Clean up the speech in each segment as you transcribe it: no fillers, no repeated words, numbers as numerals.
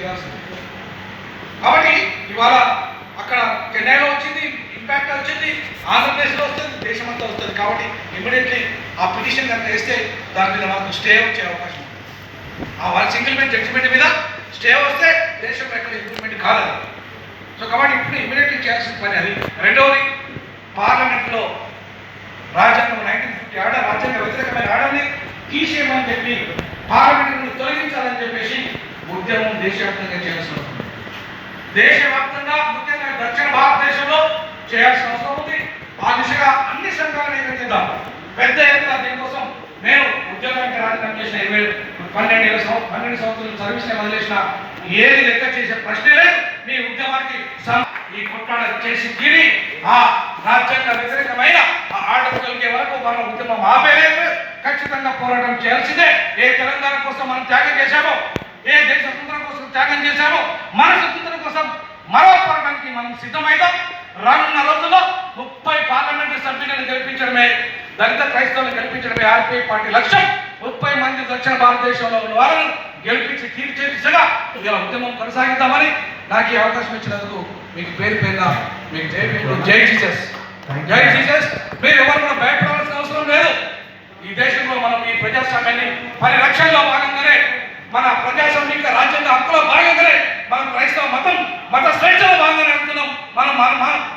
చేయాల్సింది. కాబట్టి ఇవాళ అక్కడ చెన్నైలో వచ్చింది, ఇంపాక్ట్ వచ్చింది, ఆంధ్రప్రదేశ్లో వస్తుంది, దేశమంతా వస్తుంది. కాబట్టి ఇమ్మీడియట్లీ ఆ పిటిషన్ కనుక వేస్తే దాని మీద మనకు స్టే వచ్చే అవకాశం ఉంది. ఆ వాళ్ళ సింగిల్ బెంచ్ జడ్జిమెంట్ మీద స్టే వస్తే దేశంలో ఎక్కడ ఇంప్రూవ్మెంట్ కాదు. సో కాబట్టి ఇప్పుడు ఇమ్మీడియట్లీ చేయాల్సిన పని అది. రెండవది, పార్లమెంట్లో రాజ్యాంగం 1950 ఆర్డర్, రాజ్యాంగ వ్యతిరేకమైన ఆర్డర్ని తీసేయమని చెప్పి పార్లమెంట్ నుండి తొలగించాలని చెప్పేసి ఉద్యమం దేశవ్యాప్తంగా చేయాల్సిన అవసరం ఉంది. దేశవ్యాప్తంగా ముఖ్యంగా దక్షిణ భారతదేశంలో చేయాల్సిన అవసరం ఉంది. ఆ దిశగా అన్ని సంఘాలను ఏకైద్దాం. పెద్ద ఎత్తున దీనికోసం నేను ఉద్యోగానికి రాజీనామా చేసిన 12 సంవత్సరాలు సర్వీస్ వదిలేసిన ఏది లెక్క చేసే ప్రశ్నే లేదు. మీ ఉద్యమానికి ఈ కొట్లాడ చేసి తీరి ఆ రాజ్యాంగ వ్యతిరేకమైన ఆ ఆర్డర్ కలిగే వరకు మనం ఉద్యమం ఆపేలేదు. ఖచ్చితంగా పోరాటం చేయాల్సిందే. ఏ తెలంగాణ కోసం మనం త్యాగం చేశామో, ఏ దేశ స్వతంత్రం కోసం త్యాగం చేశామో, మన స్వతంత్రం కోసం మరో పోరాటానికి మనం సిద్ధమైదాం. రానున్న రోజుల్లో 30 పార్లమెంటరీ సభ్యులను గెలిపించడమే, దళిత క్రైస్తవులను గెలిపించడమే ఆర్పీఐ పార్టీ లక్ష్యం. 30 మంది దక్షిణ భారతదేశంలో ఉన్న వాళ్ళను గెలిపించి తీర్చే దిశగా ఇలా ఉద్యమం కొనసాగిద్దామని నాకు ఈ అవకాశం ఇచ్చినందుకు మీకు పేరు పేరున మీకు జై జీసస్. జై జీసస్. మీరు ఎవరు కూడా భయపడాల్సిన అవసరం లేదు. ఈ దేశంలో మనం ఈ ప్రజాస్వామ్యాన్ని పరిరక్షణలో భాగంగానే, మన ప్రజాస్వామిక రాజ్యాంగ హక్కులో భాగంగానే మనం క్రైస్తవ మత స్వేచ్ఛలో భాగంగానే అంటున్నాం.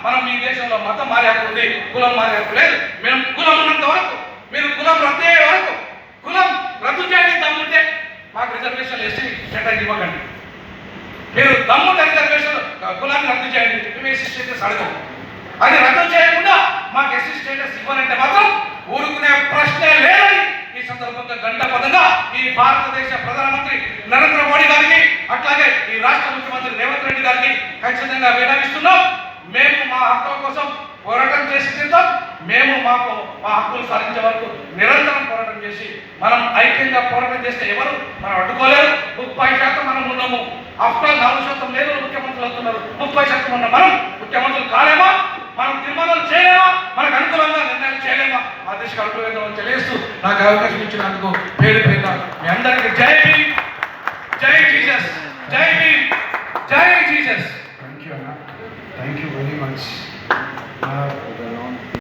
మనం ఈ దేశంలో మతం మారే హక్కు ఉంది, కులం మారే హక్కు లేదు. మేము కులం ఉన్నంత వరకు, మీరు కులం రద్దు అయ్యే వరకు, కులం రద్దు చేయడానికి దమ్ముంటే మాకు రిజర్వేషన్లు ఎస్సీ స్టేటస్ ఇవ్వకండి. మీరు దమ్ముంటే రిజర్వేషన్ కులాన్ని రద్దు చేయండి, మేము ఎస్సీ స్టేటస్ అడగం. అది రద్దు చేయకుండా మాకు ఎస్సీ స్టేటస్ ఇవ్వాలంటే మాత్రం ఊరుకునే ప్రశ్నే లేదని ఈ సందర్భంగా గంటపదంగా ఈ భారతదేశ ప్రధానమంత్రి నరేంద్ర మోడీ గారికి, అట్లాగే ఈ రాష్ట్ర ముఖ్యమంత్రి రేవంత్ రెడ్డి గారికి ఖచ్చితంగా విన్నవిస్తున్నాం. మేము మా హక్కుల కోసం పోరాటం చేసి తింటాం. మేము మా హక్కులు సాధించే వరకు నిరంతరం పోరాటం చేసి మనం ఐక్యంగా పోరాటం చేస్తే ఎవరు మనం అడ్డుకోలేరు. 30% మనం ఉన్నాము. ఆఫ్టర్ 4% లేదు ముఖ్యమంత్రులు అవుతున్నారు. 30% ఉన్న మనం ముఖ్యమంత్రులు కాలేమా? మనం తీర్మానాలు చేయలేమా? మనకు అనుకూలంగా నిర్ణయాలు చేయలేమా? ఆ దిశగా అనుకూలంగా తెలియజేస్తూ నాకు అవకాశం ఇచ్చినందుకు పేరు పేరున మీ అందరికీ జై భీమ్, జై జీసస్, జై భీమ్, జై జీసస్. థ్యాంక్ యూ అన్న, థ్యాంక్ యూ వెరీ మచ్.